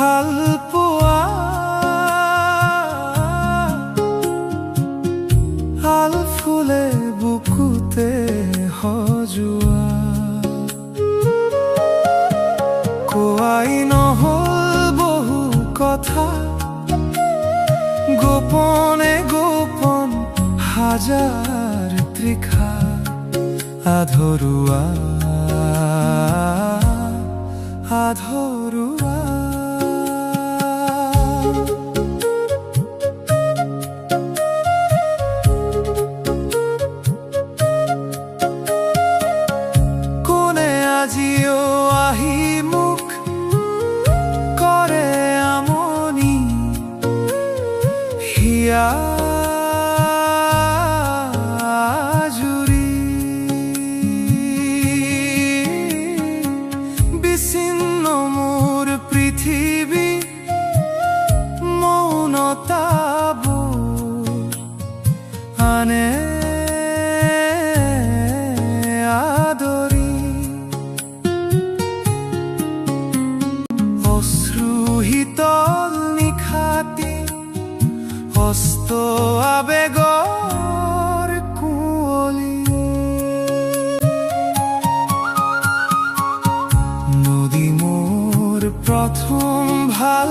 ভাল পোৱা আল ফুলে বুকুতে সজোৱা কোৱাই নহল বহু কথা গোপনে গোপন হাজাৰ তৃষা আধৰুৱা আধৰুৱা কোনে আজিও আহি মোক কৰে আমনি হিয়া বিচ্ছিন্ন মোৰ পৃথিৱী মৌনতাবোৰ আনে আদৰি অশ্ৰু শীতল নিশাতি হস্ত আবেগৰ কুঁৱলী নদী মোৰ প্ৰথম ভাল